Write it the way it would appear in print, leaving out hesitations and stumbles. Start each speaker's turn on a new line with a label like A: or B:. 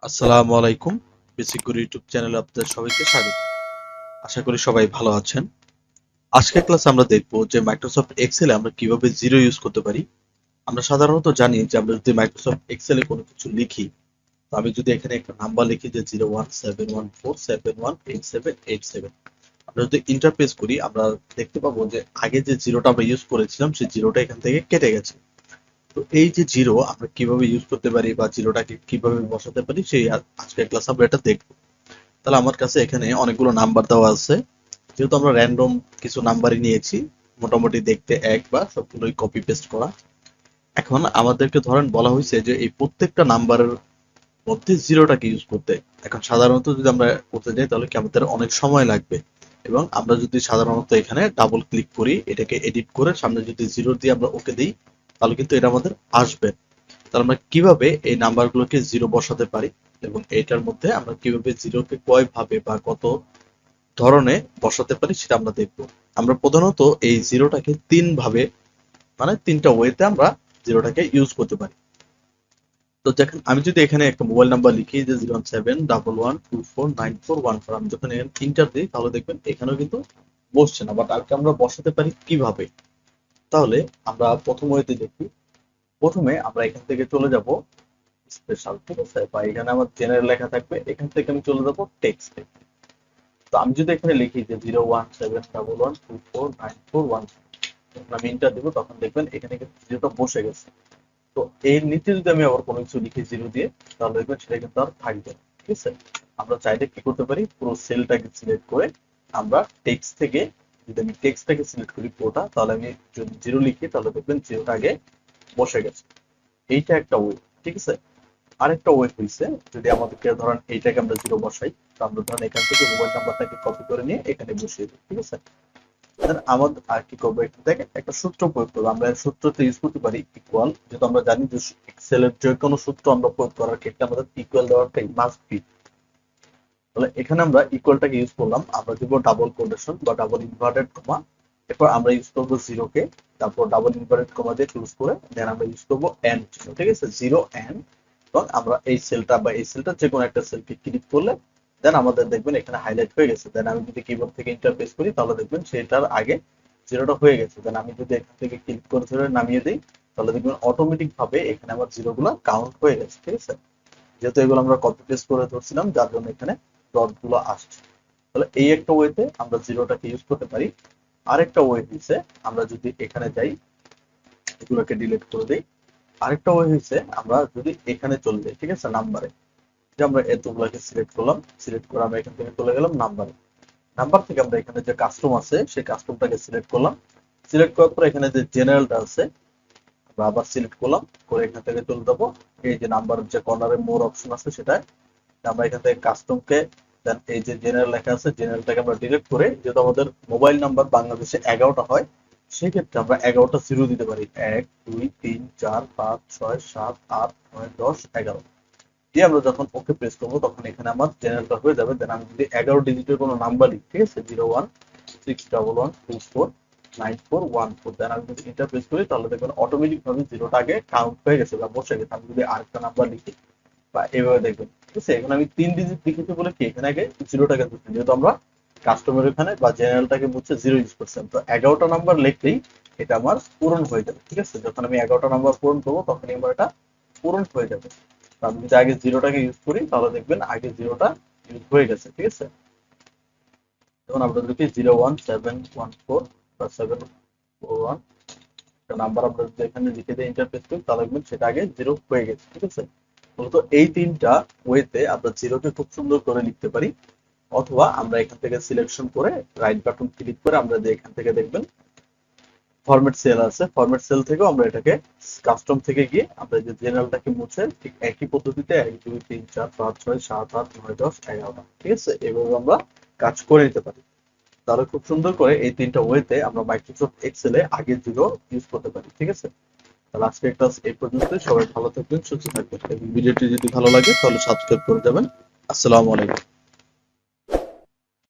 A: আসসালামু আলাইকুম। বেসিক গুরু ইউটিউব চ্যানেলে আপনাদের সবাইকে স্বাগত। আশা করি সবাই ভালো আছেন। আজকের ক্লাসে আমরা দেখব যে মাইক্রোসফট এক্সেলে আমরা কিভাবে জিরো ইউজ করতে পারি। আমরা সাধারণত জানি যে আমরা যদি মাইক্রোসফট এক্সেলে কোনো কিছু লিখি, তো আমি যদি এখানে একটা নাম্বার লিখি যে 01714718787, আমরা যদি ইন্টারপ্রেস করি আমরা দেখতে পাবো যে আগে যে জিরোটা আমরা ইউজ করেছিলাম সেই জিরোটা এখান থেকে কেটে গেছে। তো এই যে জিরো আমরা কিভাবে ইউজ করতে পারি বা জিরোটাকে কিভাবে বসাতে পারি সেই আজকের ক্লাসে আমরা এটা দেখব। তাহলে আমার কাছে এখানে অনেকগুলো নাম্বার দেওয়া আছে। যেহেতু আমরা র্যান্ডম কিছু নাম্বারই নিয়েছি, মোটামুটি দেখতে এক বা সবগুলোই কপি পেস্ট করা। এখন আমাদেরকে ধরেন বলা হয়েছে যে এই প্রত্যেকটা নাম্বারের মধ্যে জিরোটাকে ইউজ করতে। এখন সাধারণত যদি আমরা করতে যাই তাহলে কি আমাদের অনেক সময় লাগবে, এবং আমরা যদি সাধারণত এখানে ডাবল ক্লিক করি এটাকে এডিট করে সামনে যদি জিরো দিয়ে আমরা ওকে দিই তাহলে কিন্তু এটা আমাদের আসবে। তাহলে আমরা কিভাবে এই নাম্বারগুলোকে জিরো বসাতে পারি এবং এটার মধ্যে আমরা কিভাবে জিরোকে কয় ভাবে বা কত ধরনে বসাতে পারি সেটা আমরা দেখব। আমরা প্রধানত এই জিরোটাকে তিন ভাবে, মানে তিনটা ওয়েতে আমরা জিরোটাকে ইউজ করতে পারি। তো দেখেন আমি যদি এখানে একটা মোবাইল নাম্বার লিখি যে 01711249414, আমি যখন এখানে ইন্টার দিই তাহলে দেখবেন এখানেও কিন্তু বসছে না, বাট আজকে আমরা বসাতে পারি কিভাবে। তাহলে আমরা প্রথম ওয়েতে দেখি। প্রথমে আমরা এখান থেকে চলে যাব স্পেশাল, ঠিক আছে, বা এখানে আমার জেনারেল লেখা থাকবে, এখান থেকে আমি চলে যাবো টেক্সটে। তো আমি যদি এখানে লিখি যে 01711249414, যখন আমি ইন্টার দিব তখন দেখবেন এখানে কিন্তু জিরোটা বসে গেছে। তো এর নিচে যদি আমি আবার কোনো কিছু লিখি জিরো দিয়ে তাহলে দেখবেন সেটা কিন্তু আর থাকবে না, ঠিক আছে। আমরা চাইলে কি করতে পারি, পুরো সেলটাকে সিলেক্ট করে আমরা টেক্সট থেকে, যদি আমি টেক্সটটাকে সিলেক্ট করি পুরোটা, তাহলে আমি যদি জিরো লিখি তাহলে দেখবেন জিরোটা আগে বসে গেছে। এইটা একটা ওয়ে, ঠিক আছে। আরেকটা ওয়ে হইছে, যদি আমাদেরকে ধরেন এইটাকে আমরা জিরো বসাই, তো আমরা ধরেন এখান থেকে মোবাইল নাম্বারটাকে কপি করে নিয়ে এখানে বসিয়ে দিই, ঠিক আছে। দেন আমাদের আর কি করবো, এখান থেকে একটা সূত্র প্রয়োগ করবো। আমরা এর সূত্রতে ইউজ করতে পারি ইকুয়াল, যেহেতু আমরা জানি যে এক্সেলের যে কোনো সূত্র আমরা প্রয়োগ করার ক্ষেত্রে আমাদের ইকুয়াল দেওয়াটাই মাস্ট বি। তাহলে এখানে আমরা ইকুয়ালটাকে ইউজ করলাম, আমরা দিব ডাবল কোটেশন বা ডাবল ইনভার্টেড কমা, এরপর আমরা ইউজ করবো জিরোকে, তারপর ডাবল ইনভার্টেড কমা দিয়ে ক্লোজ করে দেন আমরা ইউজ করবো এন্ড, ঠিক আছে, জিরো এন্ড। এবং আমরা এই সেলটা বা এই সেলটা যে কোনো একটা সেলকে ক্লিক করলে দেন আমাদের দেখবেন এখানে হাইলাইট হয়ে গেছে। দেন আমি যদি কিবোর্ড থেকে ইন্টারফেস করি তাহলে দেখবেন সেটার আগে জিরোটা হয়ে গেছে। দেন আমি যদি এখান থেকে ক্লিক করে ধরে নামিয়ে দিই তাহলে দেখবেন অটোমেটিক ভাবে এখানে আমার জিরো গুলো কাউন্ট হয়ে গেছে, ঠিক আছে। যেহেতু এগুলো আমরা কপি পেস্ট করে ধরছিলাম যার জন্য এখানে ডট গুলো আসছে। তাহলে এই একটা ওয়েতে আমরা জিরোটাকে ইউজ করতে পারি। আরেকটা ওয়ে হচ্ছে আমরা যদি এখানে যাই এগুলোকে ডিলিট করে দিই। আরেকটা ওয়ে হচ্ছে আমরা যদি এখানে চলে যাই, ঠিক আছে, নাম্বারে, যে আমরা এতগুলোকে সিলেক্ট করলাম, সিলেক্ট করে আমরা এখান থেকে চলে গেলাম নাম্বারে। নাম্বার থেকে আমরা এখানে যে কাস্টম আছে সেই কাস্টমটাকে সিলেক্ট করলাম। সিলেক্ট করার পর এখানে যে জেনারেলটা আছে আমরা আবার সিলেক্ট করলাম, করে এখান থেকে চলে যাবো এই যে নাম্বার যে কর্নারে মোর অপশন আছে সেটাই আমরা এখান থেকে কাস্টমকে, দেন এই যে জেনারেল লেখা আছে জেনারেলটাকে আমরা ডিলিট করে, যেহেতু আমাদের মোবাইল নাম্বার বাংলাদেশে 11টা হয় সেক্ষেত্রে আমরা 11টা জিরো দিতে পারি, 1 2 3 4 5 6 7 8 9 10 11 দিয়ে আমরা যখন ওকে প্রেস করবো তখন এখানে আমার জেনারেলটা হয়ে যাবে। দেন আমি যদি 11 ডিজিটের কোনো নাম্বার লিখি, ঠিক আছে, 01611249414, দেন আমি যদি এটা প্রেস করি তাহলে দেখবেন অটোমেটিক ভাবে জিরোটা আগে কাউন্ট হয়ে গেছে বা বসে গেছে। আমি যদি আরেকটা নাম্বার লিখি বা এভাবে দেখবেন, ঠিক আছে, এখন আমি 3 ডিজিট লিখেছি বলে কি এখানে আগে জিরোটাকে ধরছি, যেহেতু আমরা কাস্টমার এখানে বা জেনারেলটাকে বুঝছে জিরো ইউজ করছেন। তো 11টা নাম্বার লিখলেই এটা আমার পূরণ হয়ে যাবে, ঠিক আছে। যখন আমি 11টা নাম্বার পূরণ করবো তখনই আমার এটা পূরণ হয়ে যাবে। আমি যদি আগে জিরোটাকে ইউজ করি তাহলে দেখবেন আগে জিরোটা ইউজ হয়ে গেছে, ঠিক আছে। যেমন আমরা যদি 01714 বা 741 নাম্বার আমরা যদি এখানে লিখে দিয়ে ইন্টারপ্রেস করি তাহলে দেখবেন সেটা আগে জিরো হয়ে গেছে, ঠিক আছে। মূলত এই তিনটা ওয়েতে আমরা জিরোকে খুব সুন্দর করে লিখতে পারি। অথবা আমরা এখান থেকে সিলেকশন করে রাইট বাটন ক্লিক করে আমরা যে এখান থেকে দেখবেন ফরম্যাট সেল আছে, ফরম্যাট সেল থেকেও আমরা এটাকে কাস্টম থেকে গিয়ে আমরা যে জেনারেলটাকে মুছে ঠিক একই পদ্ধতিতে 1 2 3 4 5 6 7 8 9 10 11টা, ঠিক আছে, এভাবে আমরা কাজ করে নিতে পারি। তাহলে খুব সুন্দর করে এই তিনটা ওয়েতে আমরা মাইক্রোসফট এক্সেলে আগে জিরো ইউজ করতে পারি, ঠিক আছে। তাহলে আজকে ক্লাস এই পর্যন্ত। সবাই ভালো থাকবেন, সুস্থ থাকবেন এবং ভিডিওটি যদি ভালো লাগে তাহলে সাবস্ক্রাইব করে যাবেন। আসসালামু আলাইকুম।